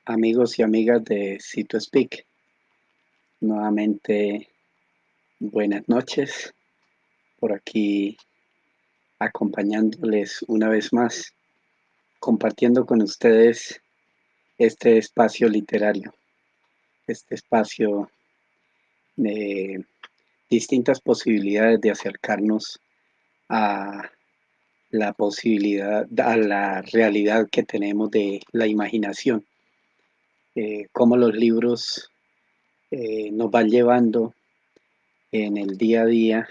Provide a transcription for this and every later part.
Amigos y amigas de C2Speak, nuevamente buenas noches, por aquí acompañándoles una vez más, compartiendo con ustedes este espacio literario, este espacio de distintas posibilidades de acercarnos a la posibilidad, a la realidad que tenemos de la imaginación, cómo los libros nos van llevando en el día a día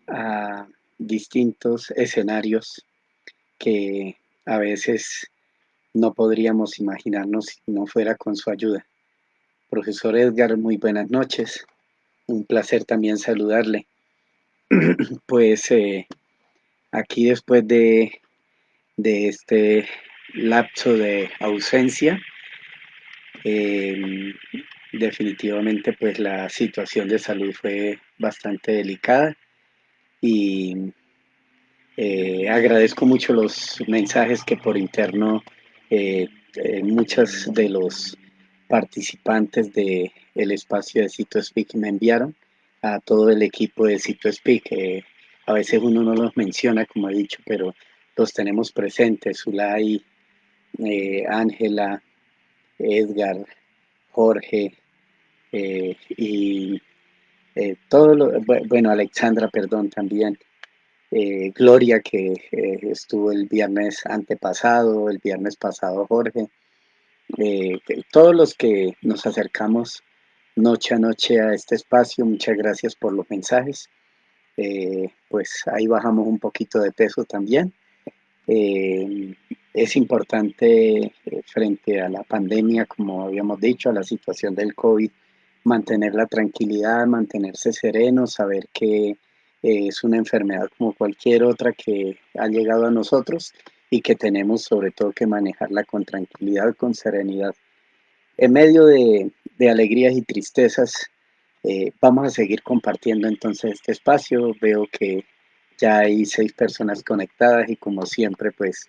a distintos escenarios que a veces no podríamos imaginarnos si no fuera con su ayuda. Profesor Edgar, muy buenas noches. Un placer también saludarle. Pues aquí después de este lapso de ausencia, eh, definitivamente pues la situación de salud fue bastante delicada y agradezco mucho los mensajes que por interno muchos de los participantes del espacio de CitoSpeak me enviaron a todo el equipo de CitoSpeak. A veces uno no los menciona, como he dicho, pero los tenemos presentes. Zulay, Ángela, Edgar, Jorge y bueno, Alexandra, perdón, también. Gloria, que estuvo el viernes antepasado, el viernes pasado Jorge, todos los que nos acercamos noche a noche a este espacio, muchas gracias por los mensajes. Pues ahí bajamos un poquito de peso también. Eh, es importante frente a la pandemia, como habíamos dicho, a la situación del COVID, mantener la tranquilidad, mantenerse sereno, saber que es una enfermedad como cualquier otra que ha llegado a nosotros y que tenemos sobre todo que manejarla con tranquilidad, con serenidad. En medio de alegrías y tristezas, vamos a seguir compartiendo entonces este espacio. Veo que ya hay 6 personas conectadas y como siempre pues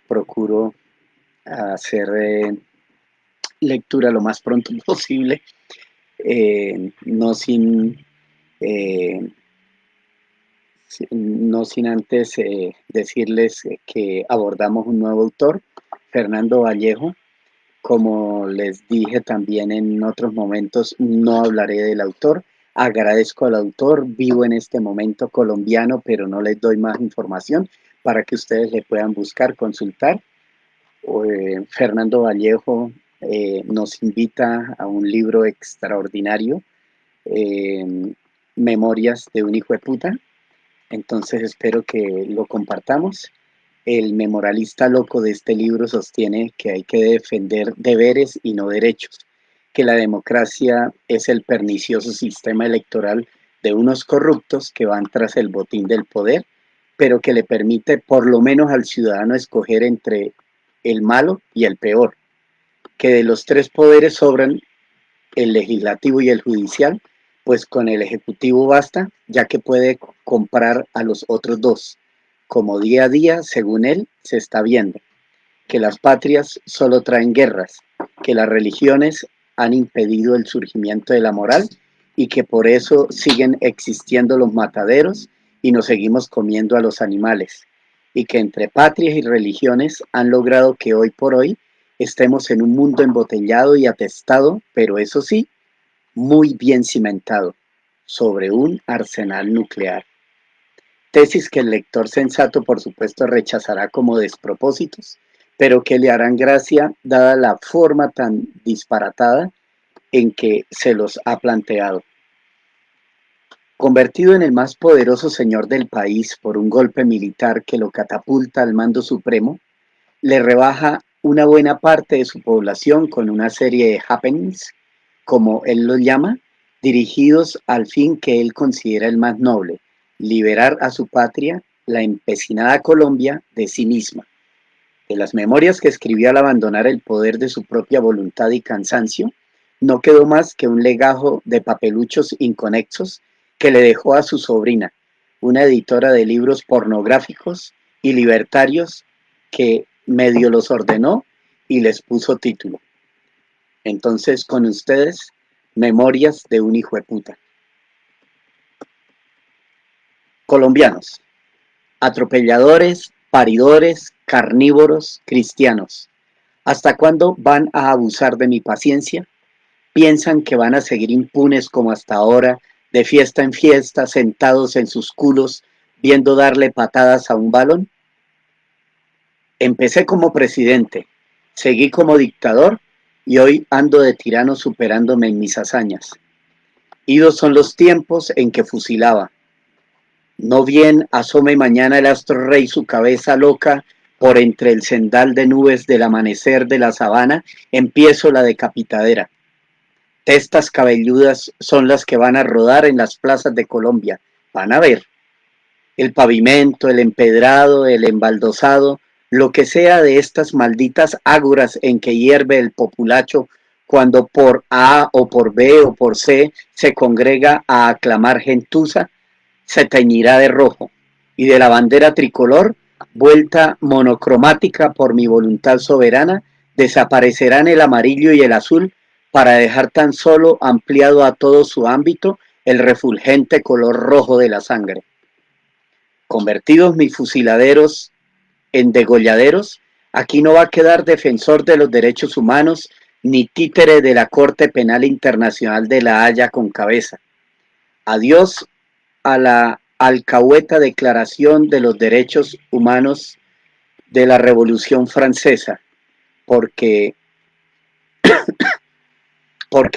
procuro hacer lectura lo más pronto posible, no sin eh, no sin antes decirles que abordamos un nuevo autor, Fernando Vallejo. Como les dije también en otros momentos, no hablaré del autor. Agradezco al autor, vivo en este momento colombiano, pero no les doy más información para que ustedes le puedan buscar, consultar. Fernando Vallejo nos invita a un libro extraordinario, eh, Memorias de un hijo de puta. Entonces espero que lo compartamos. El memorialista loco de este libro sostiene que hay que defender deberes y no derechos, que la democracia es el pernicioso sistema electoral de unos corruptos que van tras el botín del poder, pero que le permite por lo menos al ciudadano escoger entre el malo y el peor, que de los 3 poderes sobran el legislativo y el judicial, pues con el ejecutivo basta, ya que puede comprar a los otros 2, como día a día, según él, se está viendo, que las patrias solo traen guerras, que las religiones han impedido el surgimiento de la moral y que por eso siguen existiendo los mataderos y nos seguimos comiendo a los animales, y que entre patrias y religiones han logrado que hoy por hoy estemos en un mundo embotellado y atestado, pero eso sí, muy bien cimentado, sobre un arsenal nuclear. Tesis que el lector sensato por supuesto rechazará como despropósitos, pero que le harán gracia dada la forma tan disparatada en que se los ha planteado. Convertido en el más poderoso señor del país por un golpe militar que lo catapulta al mando supremo, le rebaja una buena parte de su población con una serie de happenings, como él lo llama, dirigidos al fin que él considera el más noble, liberar a su patria, la empecinada Colombia, de sí misma. De las memorias que escribió al abandonar el poder de su propia voluntad y cansancio, no quedó más que un legajo de papeluchos inconexos que le dejó a su sobrina, una editora de libros pornográficos y libertarios que medio los ordenó y les puso título. Entonces, con ustedes, Memorias de un hijo de puta. Colombianos, atropelladores, paridores, carnívoros, cristianos. ¿Hasta cuándo van a abusar de mi paciencia? ¿Piensan que van a seguir impunes como hasta ahora, de fiesta en fiesta, sentados en sus culos, viendo darle patadas a un balón? Empecé como presidente, seguí como dictador y hoy ando de tirano superándome en mis hazañas. Idos son los tiempos en que fusilaba. No bien asome mañana el astro rey su cabeza loca por entre el cendal de nubes del amanecer de la sabana, empiezo la decapitadera. Testas cabelludas son las que van a rodar en las plazas de Colombia. Van a ver el pavimento, el empedrado, el embaldosado, lo que sea de estas malditas ágoras en que hierve el populacho cuando por A o por B o por C se congrega a aclamar gentuza, se teñirá de rojo y de la bandera tricolor, vuelta monocromática por mi voluntad soberana, desaparecerán el amarillo y el azul para dejar tan solo ampliado a todo su ámbito el refulgente color rojo de la sangre. Convertidos mis fusiladeros en degolladeros, aquí no va a quedar defensor de los derechos humanos ni títere de la Corte Penal Internacional de La Haya con cabeza. Adiós a la alcahueta Declaración de los Derechos Humanos de la Revolución Francesa, porque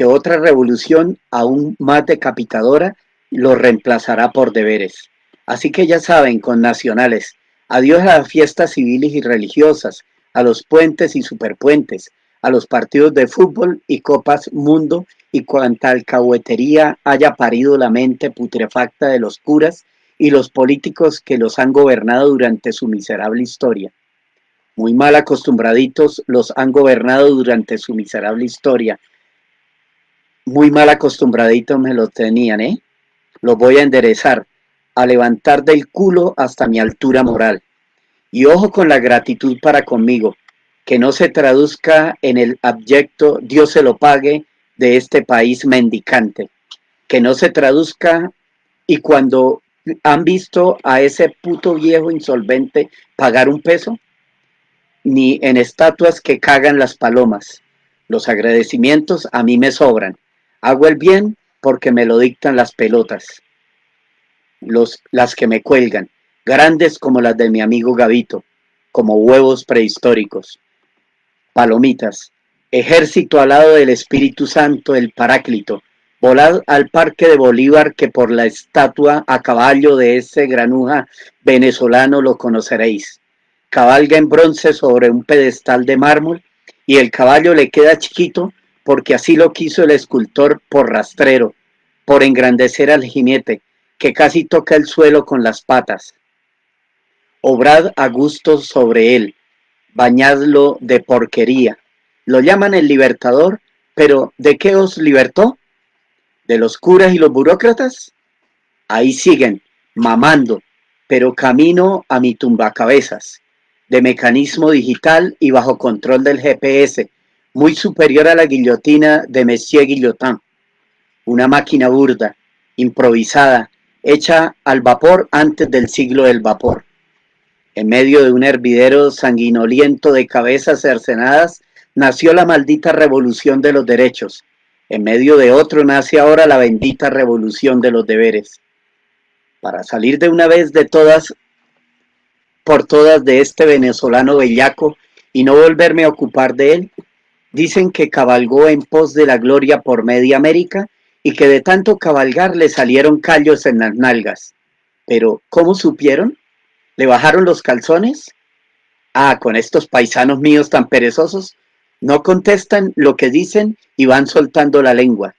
otra revolución aún más decapitadora lo reemplazará por deberes. Así que ya saben, connacionales, adiós a las fiestas civiles y religiosas, a los puentes y superpuentes, a los partidos de fútbol y copas mundo y cuanta alcahuetería haya parido la mente putrefacta de los curas y los políticos que los han gobernado durante su miserable historia. Muy mal acostumbraditos los han gobernado durante su miserable historia. Muy mal acostumbraditos me lo tenían, ¿eh? Los voy a enderezar, a levantar del culo hasta mi altura moral. Y ojo con la gratitud para conmigo, que no se traduzca en el abyecto Dios se lo pague de este país mendicante. Que no se traduzca y cuando han visto a ese puto viejo insolvente pagar un peso, ni en estatuas que cagan las palomas. Los agradecimientos a mí me sobran. Hago el bien porque me lo dictan las pelotas, las que me cuelgan, grandes como las de mi amigo Gavito, como huevos prehistóricos. Palomitas, ejército alado del Espíritu Santo, el Paráclito, volad al Parque de Bolívar que por la estatua a caballo de ese granuja venezolano lo conoceréis. Cabalga en bronce sobre un pedestal de mármol y el caballo le queda chiquito porque así lo quiso el escultor por rastrero, por engrandecer al jinete, que casi toca el suelo con las patas. Obrad a gusto sobre él, bañadlo de porquería. Lo llaman el libertador, pero ¿de qué os libertó? ¿De los curas y los burócratas? Ahí siguen, mamando, pero camino a mi tumbacabezas, de mecanismo digital y bajo control del GPS, muy superior a la guillotina de Monsieur Guillotin. Una máquina burda, improvisada, hecha al vapor antes del siglo del vapor. En medio de un hervidero sanguinoliento de cabezas cercenadas, nació la maldita revolución de los derechos. En medio de otro nace ahora la bendita revolución de los deberes. Para salir de una vez de todas, por todas de este venezolano bellaco y no volverme a ocupar de él, dicen que cabalgó en pos de la gloria por media América y que de tanto cabalgar le salieron callos en las nalgas. Pero, ¿cómo supieron? ¿Le bajaron los calzones? Ah, con estos paisanos míos tan perezosos, no contestan lo que dicen y van soltando la lengua.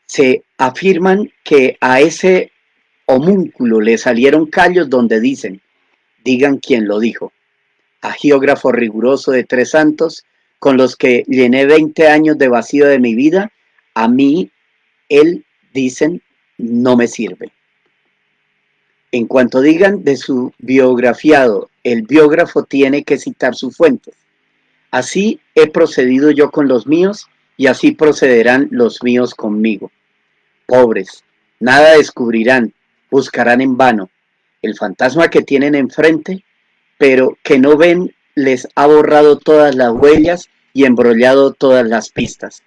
Se afirman que a ese homúnculo le salieron callos donde dicen, digan quién lo dijo. Agiógrafo riguroso de 3 santos, con los que llené 20 años de vacío de mi vida, a mí, él, dicen, no me sirve. En cuanto digan de su biografiado, el biógrafo tiene que citar sus fuentes. Así he procedido yo con los míos, y así procederán los míos conmigo. Pobres, nada descubrirán, buscarán en vano. El fantasma que tienen enfrente, pero que no ven, les ha borrado todas las huellas y embrollado todas las pistas.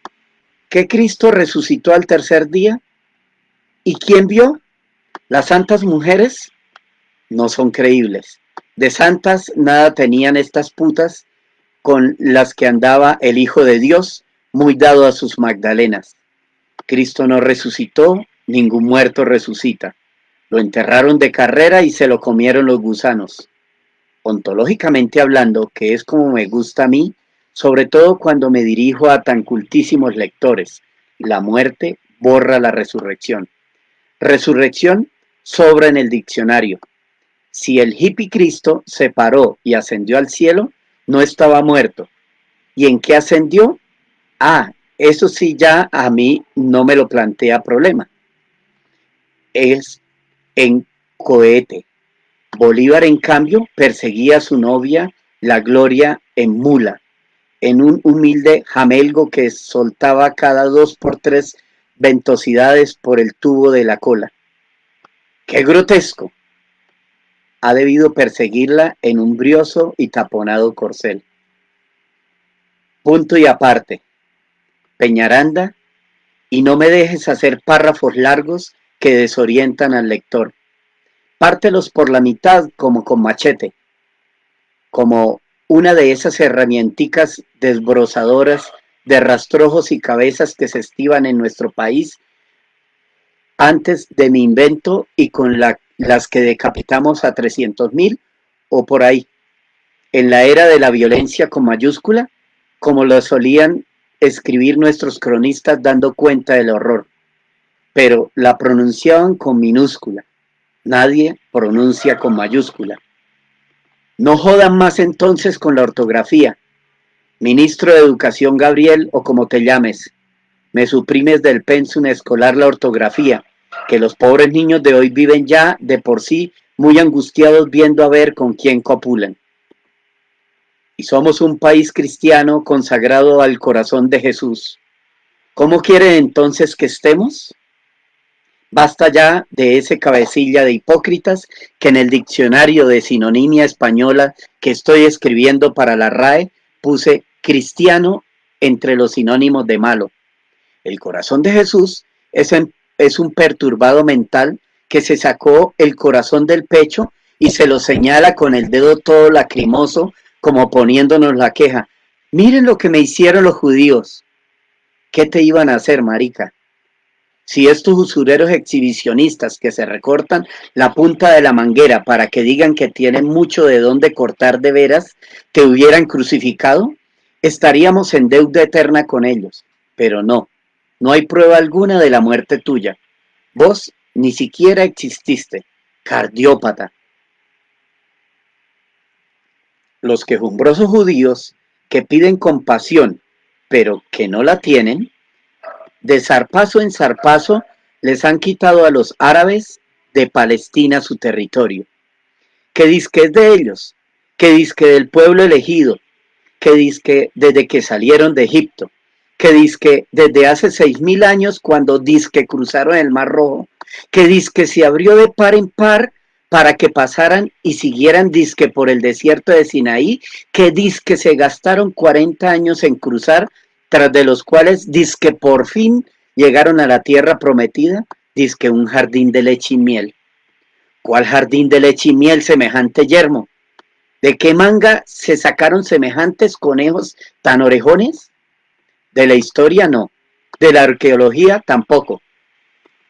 ¿Que Cristo resucitó al tercer día? ¿Y quién vio? Las santas mujeres no son creíbles. De santas nada tenían estas putas con las que andaba el Hijo de Dios, muy dado a sus magdalenas. Cristo no resucitó, ningún muerto resucita. Lo enterraron de carrera y se lo comieron los gusanos. Ontológicamente hablando, que es como me gusta a mí, sobre todo cuando me dirijo a tan cultísimos lectores, la muerte borra la resurrección. Resurrección sobra en el diccionario. Si el hippie Cristo se paró y ascendió al cielo, no estaba muerto. ¿Y en qué ascendió? Ah, eso sí ya a mí no me lo plantea problema. Es en cohete. Bolívar, en cambio, perseguía a su novia, la Gloria, en mula, en un humilde jamelgo que soltaba cada 2 por 3 ventosidades por el tubo de la cola. ¡Qué grotesco! Ha debido perseguirla en un brioso y taponado corcel. Punto y aparte. Peñaranda, y no me dejes hacer párrafos largos que desorientan al lector. Pártelos por la mitad como con machete, como una de esas herramienticas desbrozadoras de rastrojos y cabezas que se estiban en nuestro país antes de mi invento y con las que decapitamos a 300.000 o por ahí, en la era de la violencia con mayúscula, como lo solían escribir nuestros cronistas dando cuenta del horror, pero la pronunciaban con minúscula. Nadie pronuncia con mayúscula. No jodan más entonces con la ortografía. Ministro de Educación Gabriel, o como te llames, me suprimes del pensum escolar la ortografía, que los pobres niños de hoy viven ya de por sí muy angustiados viendo a ver con quién copulan. Y somos un país cristiano consagrado al corazón de Jesús. ¿Cómo quieren entonces que estemos? Basta ya de ese cabecilla de hipócritas que en el diccionario de sinonimia española que estoy escribiendo para la RAE puse cristiano entre los sinónimos de malo. El corazón de Jesús es un perturbado mental que se sacó el corazón del pecho y se lo señala con el dedo todo lacrimoso como poniéndonos la queja. Miren lo que me hicieron los judíos. ¿Qué te iban a hacer, marica? Si estos usureros exhibicionistas que se recortan la punta de la manguera para que digan que tienen mucho de dónde cortar de veras, te hubieran crucificado, estaríamos en deuda eterna con ellos. Pero no, no hay prueba alguna de la muerte tuya. Vos ni siquiera exististe, cardiópata. Los quejumbrosos judíos que piden compasión, pero que no la tienen, de zarpazo en zarpazo les han quitado a los árabes de Palestina su territorio. Que dizque es de ellos, que dizque del pueblo elegido, que dizque desde que salieron de Egipto, que dizque desde hace 6.000 años cuando dizque cruzaron el Mar Rojo, que dizque se abrió de par en par para que pasaran y siguieran dizque por el desierto de Sinaí, que dizque se gastaron 40 años en cruzar, tras de los cuales dizque por fin llegaron a la tierra prometida, dizque un jardín de leche y miel. ¿Cuál jardín de leche y miel semejante yermo? ¿De qué manga se sacaron semejantes conejos tan orejones? De la historia no, de la arqueología tampoco.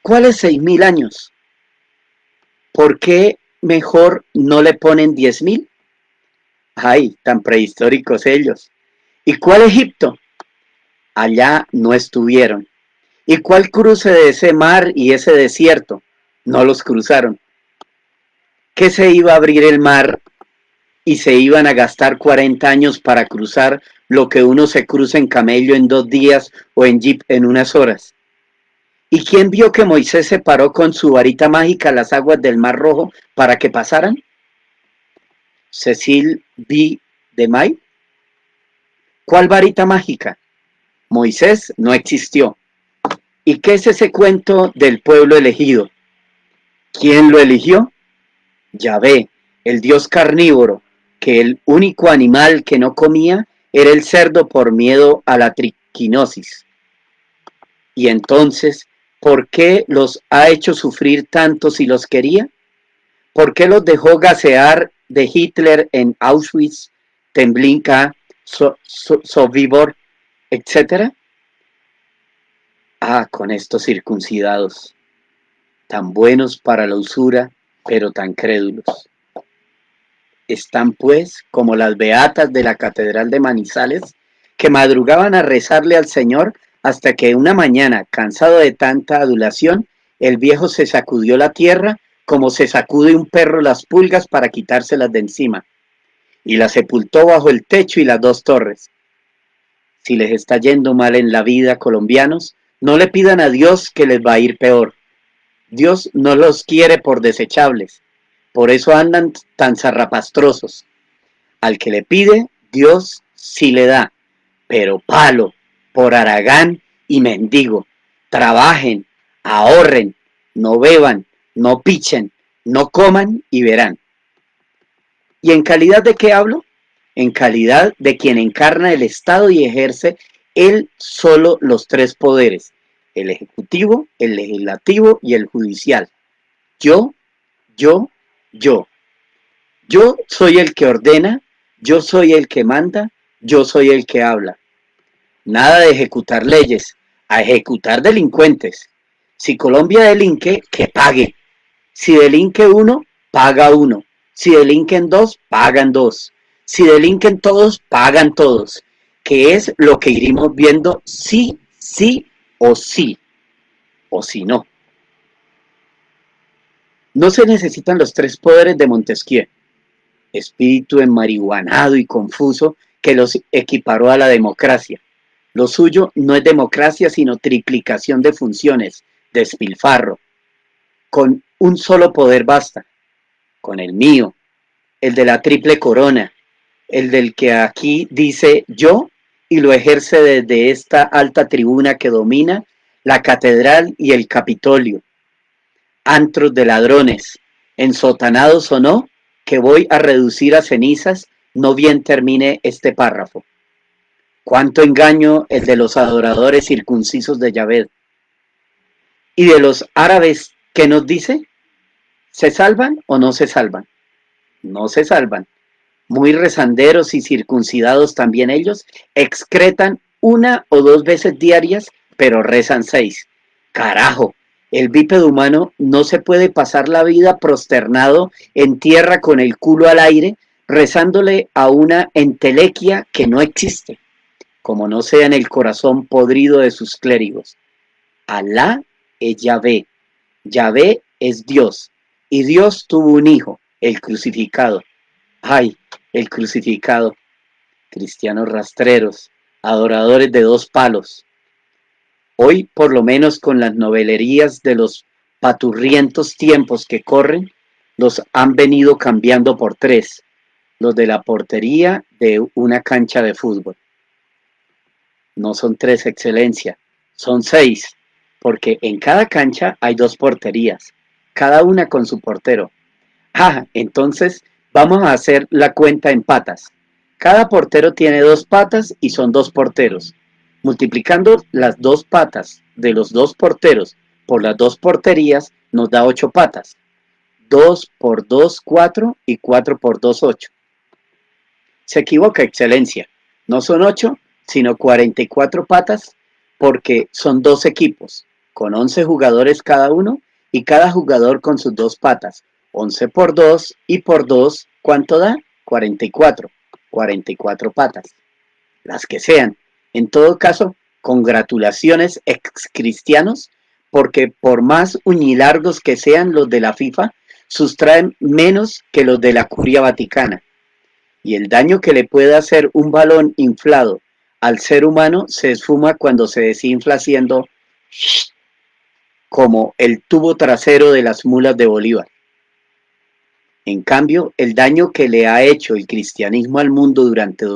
¿Cuáles 6.000 años? ¿Por qué mejor no le ponen 10.000? Ay, tan prehistóricos ellos. ¿Y cuál Egipto? Allá no estuvieron. ¿Y cuál cruce de ese mar y ese desierto? No los cruzaron. ¿Qué se iba a abrir el mar y se iban a gastar 40 años para cruzar lo que uno se cruza en camello en 2 días o en jeep en unas horas? ¿Y quién vio que Moisés separó con su varita mágica las aguas del Mar Rojo para que pasaran? Cecil B. DeMille. ¿Cuál varita mágica? Moisés no existió. ¿Y qué es ese cuento del pueblo elegido? ¿Quién lo eligió? Yahvé, el dios carnívoro, que el único animal que no comía era el cerdo por miedo a la triquinosis. Y entonces, ¿por qué los ha hecho sufrir tanto si los quería? ¿Por qué los dejó gasear de Hitler en Auschwitz, Treblinka, Sobibor, etcétera? Ah, con estos circuncidados, tan buenos para la usura, pero tan crédulos. Están pues como las beatas de la Catedral de Manizales, que madrugaban a rezarle al Señor hasta que una mañana, cansado de tanta adulación, el viejo se sacudió la tierra como se sacude un perro las pulgas para quitárselas de encima, y las sepultó bajo el techo y las dos torres. Si les está yendo mal en la vida, colombianos, no le pidan a Dios que les va a ir peor. Dios no los quiere por desechables, por eso andan tan zarrapastrosos. Al que le pide, Dios sí le da, pero palo, por haragán y mendigo. Trabajen, ahorren, no beban, no pichen, no coman y verán. ¿Y en calidad de qué hablo? En calidad de quien encarna el Estado y ejerce él solo los tres poderes, el ejecutivo, el legislativo y el judicial. Yo, yo, yo. Yo soy el que ordena, yo soy el que manda, yo soy el que habla. Nada de ejecutar leyes, a ejecutar delincuentes. Si Colombia delinque, que pague. Si delinque uno, paga uno. Si delinquen dos, pagan dos. Si delinquen todos, pagan todos. Que es lo que iremos viendo sí, sí o si no. No se necesitan los tres poderes de Montesquieu, espíritu enmarihuanado y confuso que los equiparó a la democracia. Lo suyo no es democracia, sino triplicación de funciones, despilfarro. Con un solo poder basta, con el mío, el de la triple corona, el del que aquí dice yo y lo ejerce desde esta alta tribuna que domina la catedral y el Capitolio. Antros de ladrones, ensotanados o no, que voy a reducir a cenizas, no bien termine este párrafo. Cuánto engaño el de los adoradores circuncisos de Yahvé. ¿Y de los árabes qué nos dice? ¿Se salvan o no se salvan? No se salvan. Muy rezanderos y circuncidados también ellos, excretan una o dos veces diarias, pero rezan 6. Carajo, el bípedo humano no se puede pasar la vida prosternado en tierra con el culo al aire, rezándole a una entelequia que no existe, como no sea en el corazón podrido de sus clérigos. Alá es Yahvé, Yahvé es Dios, y Dios tuvo un hijo, el crucificado. Ay, el crucificado, cristianos rastreros, adoradores de dos palos. Hoy, por lo menos con las novelerías de los paturrientos tiempos que corren, los han venido cambiando por 3, los de la portería de una cancha de fútbol. No son 3, excelencia, son 6, porque en cada cancha hay 2 porterías, cada una con su portero. Ah, entonces vamos a hacer la cuenta en patas. Cada portero tiene 2 patas y son 2 porteros. Multiplicando las 2 patas de los 2 porteros por las 2 porterías nos da 8 patas. 2 por 2, 4 y 4 por 2, 8. Se equivoca, excelencia. No son 8, sino 44 patas porque son 2 equipos, con 11 jugadores cada uno y cada jugador con sus 2 patas. 11 por 2 y por 2, ¿cuánto da? 44. 44 patas. Las que sean. En todo caso, congratulaciones ex cristianos, porque por más uñilargos que sean los de la FIFA, sustraen menos que los de la Curia Vaticana. Y el daño que le puede hacer un balón inflado al ser humano se esfuma cuando se desinfla haciendo como el tubo trasero de las mulas de Bolívar. En cambio, el daño que le ha hecho el cristianismo al mundo durante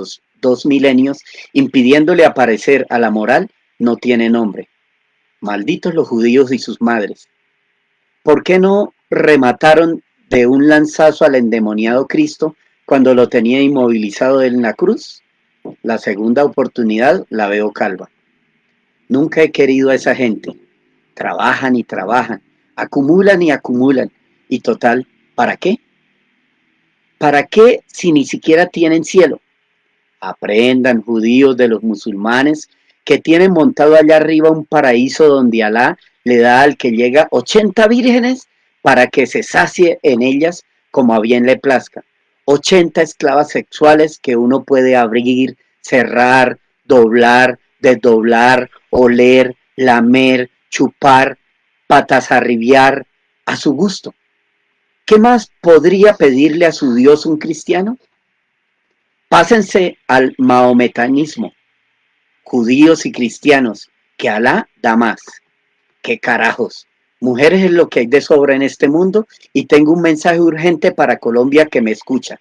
2 milenios, impidiéndole aparecer a la moral, no tiene nombre. Malditos los judíos y sus madres. ¿Por qué no remataron de un lanzazo al endemoniado Cristo cuando lo tenía inmovilizado en la cruz? La segunda oportunidad la veo calva. Nunca he querido a esa gente. Trabajan y trabajan, acumulan y acumulan. Y total, ¿para qué? ¿Para qué si ni siquiera tienen cielo? Aprendan, judíos, de los musulmanes que tienen montado allá arriba un paraíso donde Alá le da al que llega 80 vírgenes para que se sacie en ellas como a bien le plazca. 80 esclavas sexuales que uno puede abrir, cerrar, doblar, desdoblar, oler, lamer, chupar, patasarribiar a su gusto. ¿Qué más podría pedirle a su Dios un cristiano? Pásense al mahometanismo, judíos y cristianos, que Alá da más. ¿Qué carajos? Mujeres es lo que hay de sobra en este mundo y tengo un mensaje urgente para Colombia que me escucha.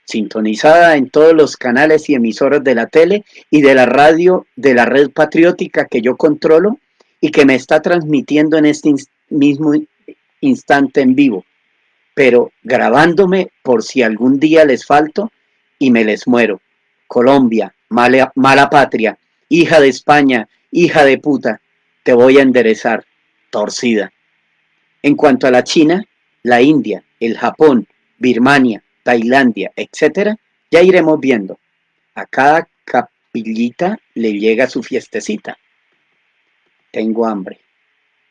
Sintonizada en todos los canales y emisoras de la tele y de la radio de la red patriótica que yo controlo y que me está transmitiendo en este mismo instante en vivo, pero grabándome por si algún día les falto y me les muero. Colombia, mala patria, hija de España, hija de puta, te voy a enderezar, torcida. En cuanto a la China, la India, el Japón, Birmania, Tailandia, etcétera, ya iremos viendo. A cada capillita le llega su fiestecita. Tengo hambre,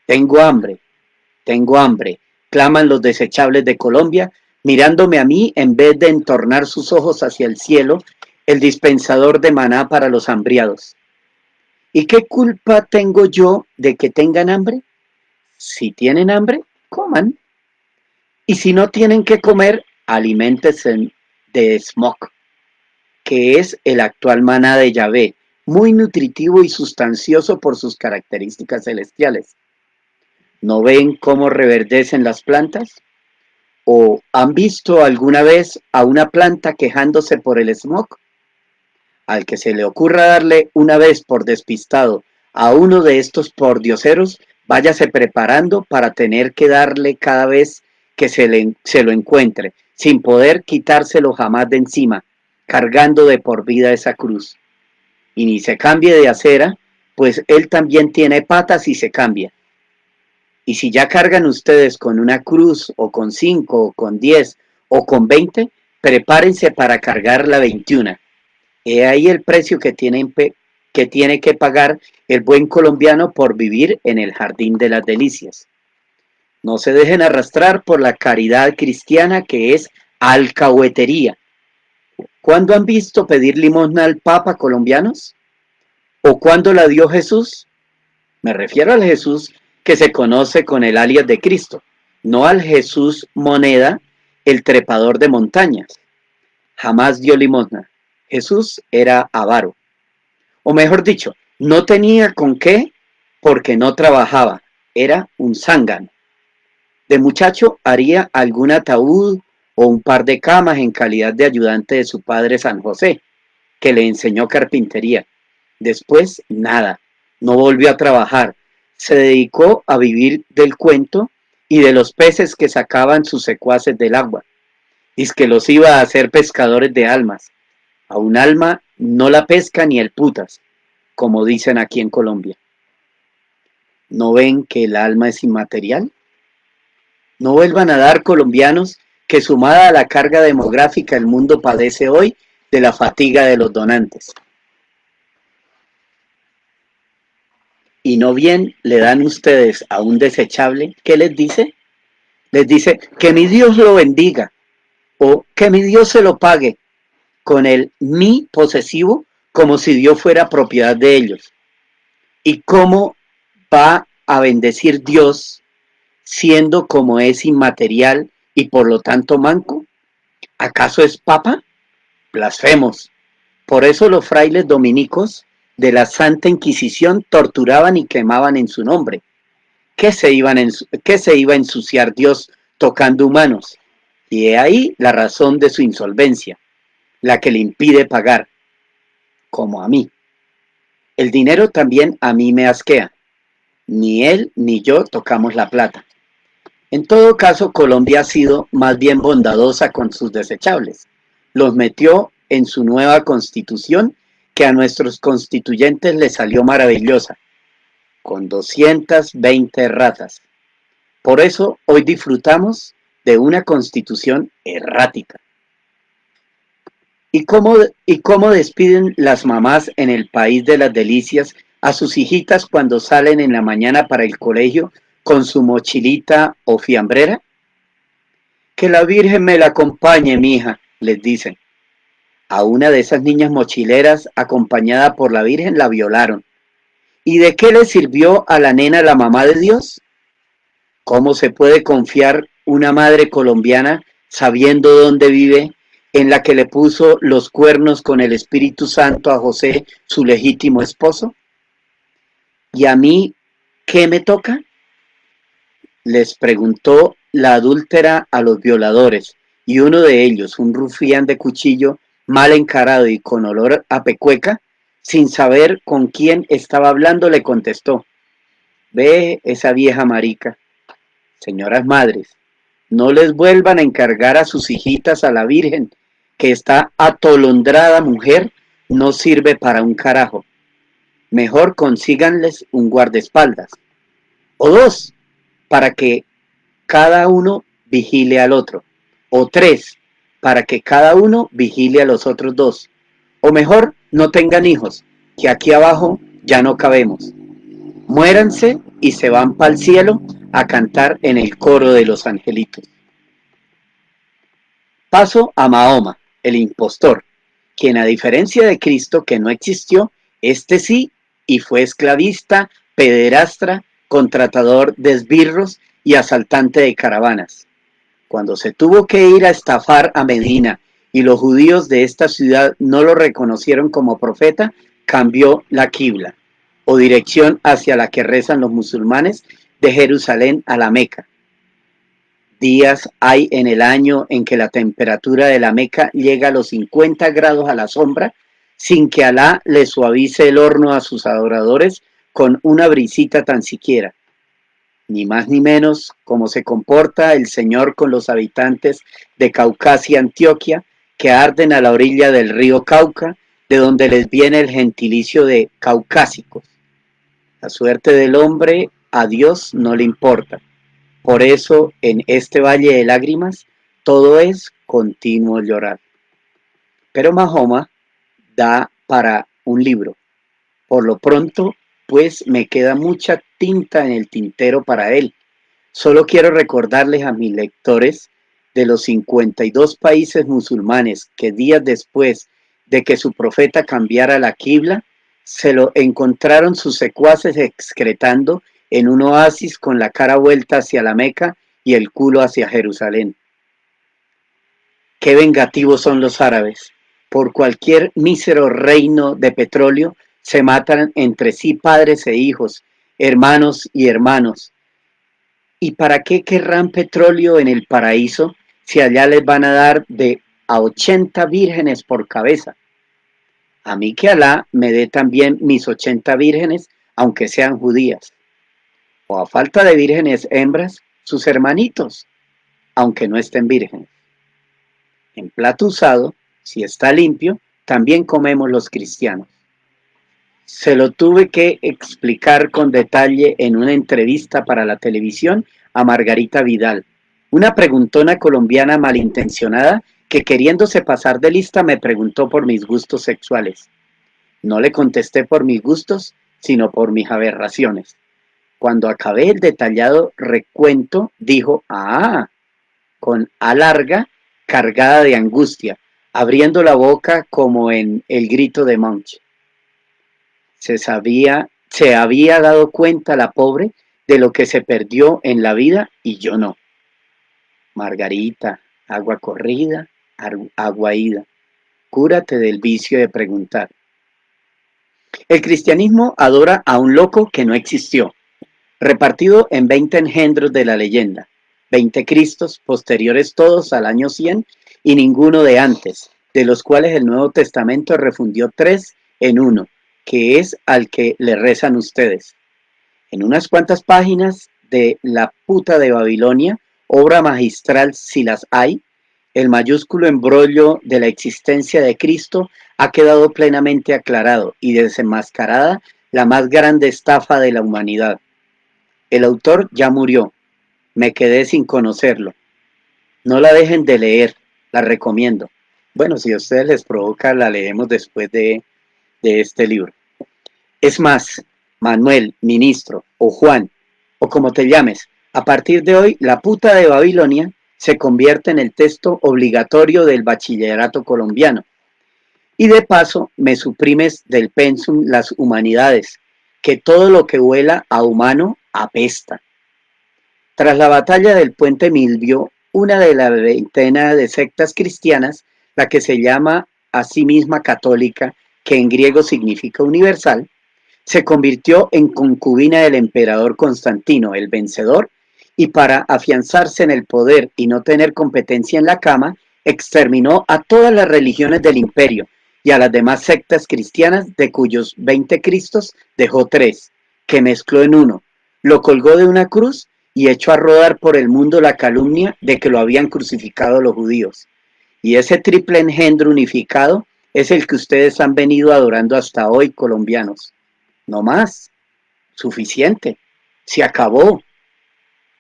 tengo hambre, tengo hambre, claman los desechables de Colombia, mirándome a mí en vez de entornar sus ojos hacia el cielo, el dispensador de maná para los hambriados. ¿Y qué culpa tengo yo de que tengan hambre? Si tienen hambre, coman. Y si no tienen que comer, aliméntense de smok, que es el actual maná de Yahvé, muy nutritivo y sustancioso por sus características celestiales. ¿No ven cómo reverdecen las plantas? ¿O han visto alguna vez a una planta quejándose por el smog? Al que se le ocurra darle una vez por despistado a uno de estos pordioseros, váyase preparando para tener que darle cada vez que se lo encuentre, sin poder quitárselo jamás de encima, cargando de por vida esa cruz. Y ni se cambie de acera, pues él también tiene patas y se cambia. Y si ya cargan ustedes con una cruz, o con 5, o con 10, o con 20, prepárense para cargar la 21. He ahí el precio que tiene que pagar el buen colombiano por vivir en el jardín de las delicias. No se dejen arrastrar por la caridad cristiana que es alcahuetería. ¿Cuándo han visto pedir limosna al Papa colombianos? ¿O cuándo la dio Jesús? Me refiero al Jesús que se conoce con el alias de Cristo, no al Jesús moneda, el trepador de montañas. Jamás dio limosna. Jesús era avaro. O mejor dicho, no tenía con qué porque no trabajaba. Era un zángano. De muchacho haría algún ataúd o un par de camas en calidad de ayudante de su padre San José, que le enseñó carpintería. Después, nada. No volvió a trabajar. Se dedicó a vivir del cuento y de los peces que sacaban sus secuaces del agua. Y que los iba a hacer pescadores de almas. A un alma no la pesca ni el putas, como dicen aquí en Colombia. ¿No ven que el alma es inmaterial? No vuelvan a dar, colombianos, que sumada a la carga demográfica el mundo padece hoy de la fatiga de los donantes. Y no bien le dan ustedes a un desechable, ¿qué les dice? Les dice que mi Dios lo bendiga o que mi Dios se lo pague, con el mi posesivo como si Dios fuera propiedad de ellos. ¿Y cómo va a bendecir Dios siendo como es inmaterial y por lo tanto manco? ¿Acaso es papa? Blasfemos. Por eso los frailes dominicos de la Santa Inquisición torturaban y quemaban en su nombre. ¿Qué se iba a ensuciar Dios tocando humanos? Y he ahí la razón de su insolvencia, la que le impide pagar. como a mí. El dinero también a mí me asquea. Ni él ni yo tocamos la plata. En todo caso, Colombia ha sido más bien bondadosa con sus desechables. Los metió en su nueva constitución, que a nuestros constituyentes les salió maravillosa, con 220 ratas. Por eso hoy disfrutamos de una constitución errática. ¿Y cómo despiden las mamás en el país de las delicias a sus hijitas cuando salen en la mañana para el colegio con su mochilita o fiambrera? Que la Virgen me la acompañe, mija, les dicen. A una de esas niñas mochileras, acompañada por la Virgen, la violaron. ¿Y de qué le sirvió a la nena la mamá de Dios? ¿Cómo se puede confiar una madre colombiana sabiendo dónde vive, en la que le puso los cuernos con el Espíritu Santo a José, su legítimo esposo? ¿Y a mí qué me toca? Les preguntó la adúltera a los violadores, y uno de ellos, un rufián de cuchillo, mal encarado y con olor a pecueca, sin saber con quién estaba hablando, le contestó: ve esa vieja marica. Señoras madres, no les vuelvan a encargar a sus hijitas a la Virgen, que esta atolondrada mujer no sirve para un carajo. Mejor consíganles un guardaespaldas, o dos, para que cada uno vigile al otro, o tres, para que cada uno vigile a los otros dos, o mejor, no tengan hijos, que aquí abajo ya no cabemos. Muéranse y se van pa'l cielo a cantar en el coro de los angelitos. Paso a Mahoma, el impostor, quien a diferencia de Cristo, que no existió, este sí, y fue esclavista, pederastra, contratador de esbirros y asaltante de caravanas. Cuando se tuvo que ir a estafar a Medina y los judíos de esta ciudad no lo reconocieron como profeta, cambió la quibla, o dirección hacia la que rezan los musulmanes, de Jerusalén a la Meca. Días hay en el año en que la temperatura de la Meca llega a los 50 grados a la sombra, sin que Alá le suavice el horno a sus adoradores con una brisita tan siquiera. Ni más ni menos como se comporta el Señor con los habitantes de Caucasia, Antioquia, que arden a la orilla del río Cauca, de donde les viene el gentilicio de caucásicos. La suerte del hombre a Dios no le importa. Por eso, en este valle de lágrimas, todo es continuo llorar. Pero Mahoma da para un libro. Por lo pronto, pues me queda mucha tinta en el tintero para él. Solo quiero recordarles a mis lectores de los 52 países musulmanes que días después de que su profeta cambiara la quibla, se lo encontraron sus secuaces excretando en un oasis con la cara vuelta hacia la Meca y el culo hacia Jerusalén. Qué vengativos son los árabes. Por cualquier mísero reino de petróleo se matan entre sí padres e hijos, hermanos y hermanos. ¿Y para qué querrán petróleo en el paraíso si allá les van a dar de a 80 vírgenes por cabeza? A mí que Alá me dé también mis 80 vírgenes, aunque sean judías. O a falta de vírgenes hembras, sus hermanitos, aunque no estén vírgenes. En plato usado, si está limpio, también comemos los cristianos. Se lo tuve que explicar con detalle en una entrevista para la televisión a Margarita Vidal, una preguntona colombiana malintencionada que, queriéndose pasar de lista, me preguntó por mis gustos sexuales. No le contesté por mis gustos, sino por mis aberraciones. Cuando acabé el detallado recuento, dijo: ah, con A larga, cargada de angustia, abriendo la boca como en El grito de Munch. Se había dado cuenta la pobre de lo que se perdió en la vida y yo no. Margarita, agua corrida, agua ida. Cúrate del vicio de preguntar. El cristianismo adora a un loco que no existió, repartido en 20 engendros de la leyenda, 20 Cristos, posteriores todos al año 100 y ninguno de antes, de los cuales el Nuevo Testamento refundió 3 en uno, que es al que le rezan ustedes. En unas cuantas páginas de La puta de Babilonia, obra magistral si las hay, el mayúsculo embrollo de la existencia de Cristo ha quedado plenamente aclarado y desenmascarada la más grande estafa de la humanidad. El autor ya murió, me quedé sin conocerlo. No la dejen de leer, la recomiendo. Bueno, si a ustedes les provoca, la leemos después de este libro. Es más, Manuel, ministro, o Juan, o como te llames, a partir de hoy, La puta de Babilonia se convierte en el texto obligatorio del bachillerato colombiano. Y de paso, me suprimes del pensum las humanidades, que todo lo que huela a humano apesta. Tras la batalla del Puente Milvio, una de la veintena de sectas cristianas, la que se llama a sí misma católica, que en griego significa universal, se convirtió en concubina del emperador Constantino, el vencedor, y para afianzarse en el poder y no tener competencia en la cama, exterminó a todas las religiones del imperio y a las demás sectas cristianas, de cuyos 20 Cristos dejó 3, que mezcló en uno, lo colgó de una cruz y echó a rodar por el mundo la calumnia de que lo habían crucificado los judíos. Y ese triple engendro unificado es el que ustedes han venido adorando hasta hoy, colombianos. No más, suficiente, se acabó.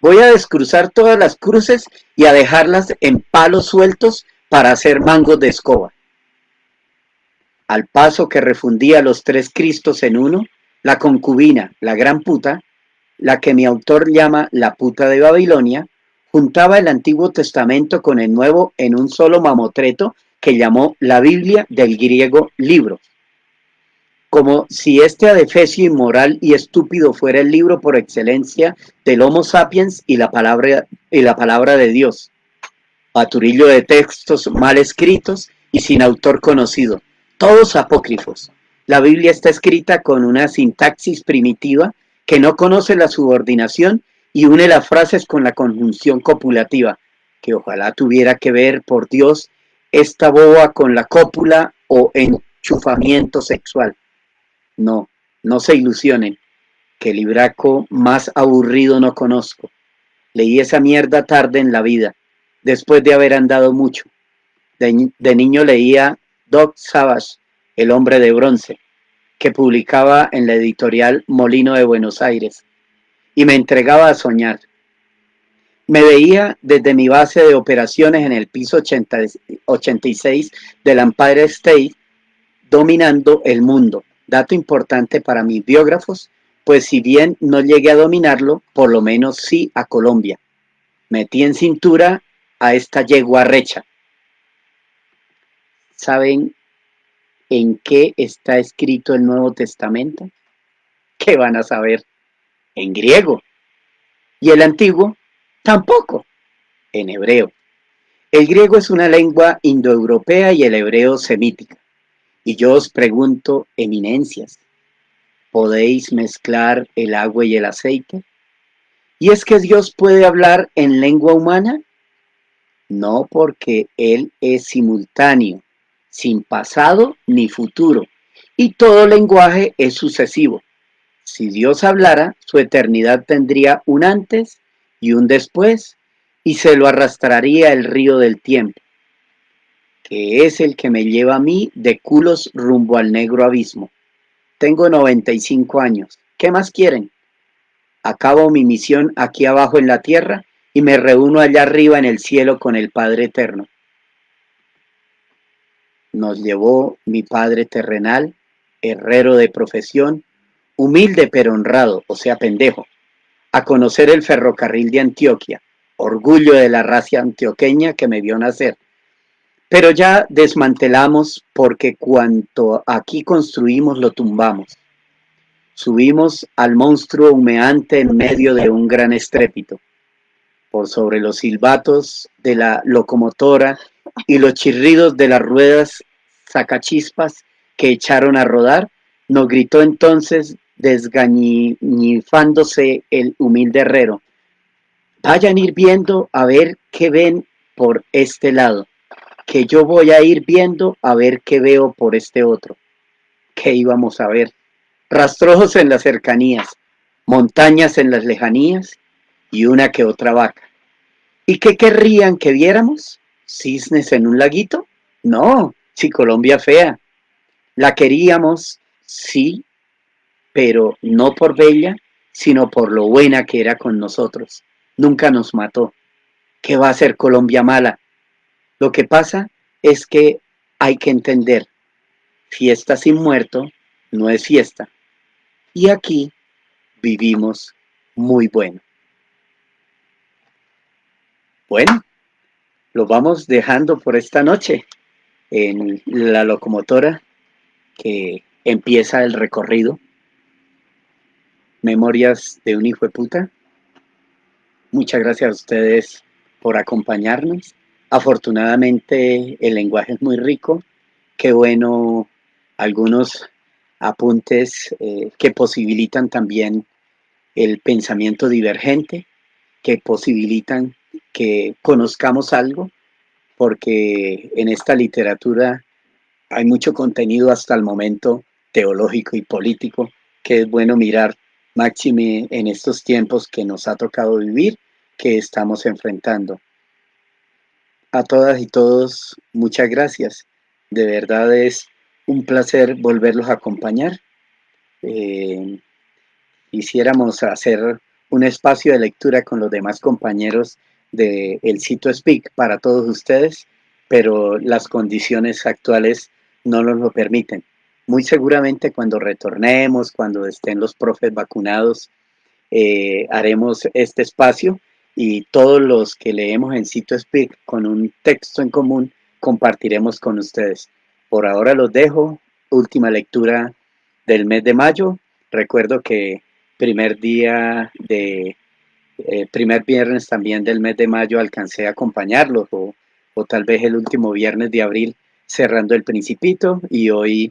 Voy a descruzar todas las cruces y a dejarlas en palos sueltos para hacer mangos de escoba. Al paso que refundía los 3 Cristos en uno, la concubina, la gran puta, la que mi autor llama la puta de Babilonia, juntaba el Antiguo Testamento con el Nuevo en un solo mamotreto que llamó la Biblia, del griego libro, como si este adefesio inmoral y estúpido fuera el libro por excelencia del Homo sapiens y la palabra de Dios, paturillo de textos mal escritos y sin autor conocido, todos apócrifos. La Biblia está escrita con una sintaxis primitiva que no conoce la subordinación y une las frases con la conjunción copulativa, que ojalá tuviera que ver, por Dios, esta boba con la cópula o enchufamiento sexual. No, no se ilusionen, que libraco más aburrido no conozco. Leí esa mierda tarde en la vida, después de haber andado mucho. De niño leía Doc Savage, El hombre de bronce, que publicaba en la editorial Molino de Buenos Aires, y me entregaba a soñar. Me veía desde mi base de operaciones en el piso 86 del Empire State, dominando el mundo. Dato importante para mis biógrafos, pues si bien no llegué a dominarlo, por lo menos sí a Colombia. Metí en cintura a esta yegua recha. ¿Saben en qué está escrito el Nuevo Testamento? ¿Qué van a saber? En griego. Y el antiguo, tampoco, en hebreo. El griego es una lengua indoeuropea y el hebreo semítica. Y yo os pregunto, eminencias, ¿podéis mezclar el agua y el aceite? ¿Y es que Dios puede hablar en lengua humana? No, porque Él es simultáneo, sin pasado ni futuro, y todo lenguaje es sucesivo. Si Dios hablara, su eternidad tendría un antes y un después, y se lo arrastraría el río del tiempo, que es el que me lleva a mí de culos rumbo al negro abismo. Tengo 95 años. ¿Qué más quieren? Acabo mi misión aquí abajo en la tierra y me reúno allá arriba en el cielo con el Padre Eterno. Nos llevó mi Padre terrenal, herrero de profesión, humilde pero honrado, o sea, pendejo, a conocer el ferrocarril de Antioquia, orgullo de la raza antioqueña que me vio nacer. Pero ya desmantelamos porque cuanto aquí construimos lo tumbamos. Subimos al monstruo humeante en medio de un gran estrépito. Por sobre los silbatos de la locomotora y los chirridos de las ruedas sacachispas que echaron a rodar, nos gritó entonces, desgañifándose el humilde herrero: vayan ir viendo a ver qué ven por este lado, que yo voy a ir viendo a ver qué veo por este otro. ¿qué íbamos a ver? Rastrojos en las cercanías, montañas en las lejanías y una que otra vaca. ¿Y qué querrían que viéramos? ¿Cisnes en un laguito? No, si Colombia fea. La queríamos, sí, pero no por bella, sino por lo buena que era con nosotros. Nunca nos mató. ¿Qué va a ser Colombia mala? Lo que pasa es que hay que entender, fiesta sin muerto no es fiesta. Y aquí vivimos muy bueno. Bueno, lo vamos dejando por esta noche en la locomotora que empieza el recorrido. Memorias de un hijo de puta. Muchas gracias a ustedes por acompañarnos. Afortunadamente el lenguaje es muy rico. Qué bueno algunos apuntes que posibilitan también el pensamiento divergente, que posibilitan que conozcamos algo, porque en esta literatura hay mucho contenido hasta el momento teológico y político que es bueno mirar, máxime en estos tiempos que nos ha tocado vivir, que estamos enfrentando. A todas y todos, muchas gracias. De verdad es un placer volverlos a acompañar. Eh, Quisiéramos hacer un espacio de lectura con los demás compañeros de El Sitio Speak para todos ustedes, pero las condiciones actuales no nos lo permiten. Muy seguramente cuando retornemos, cuando estén los profes vacunados, haremos este espacio y todos los que leemos en Sitio Speak con un texto en común compartiremos con ustedes. Por ahora los dejo. Última lectura del mes de mayo. Recuerdo que primer día de primer viernes también del mes de mayo alcancé a acompañarlos o tal vez el último viernes de abril cerrando el Principito y hoy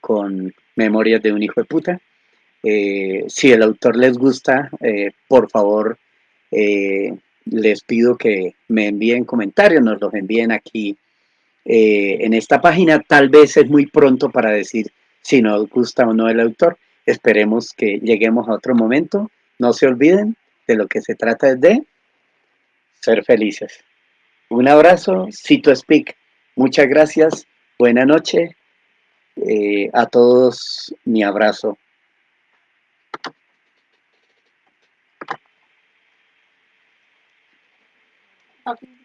con Memorias de un hijo de puta. Si el autor les gusta, por favor, les pido que me envíen comentarios, nos los envíen aquí en esta página. Tal vez es muy pronto para decir si nos gusta o no el autor. Esperemos que lleguemos a otro momento. No se olviden de lo que se trata es de ser felices. Un abrazo, Cito Speak. Muchas gracias. Buena noche. A todos mi abrazo. Okay.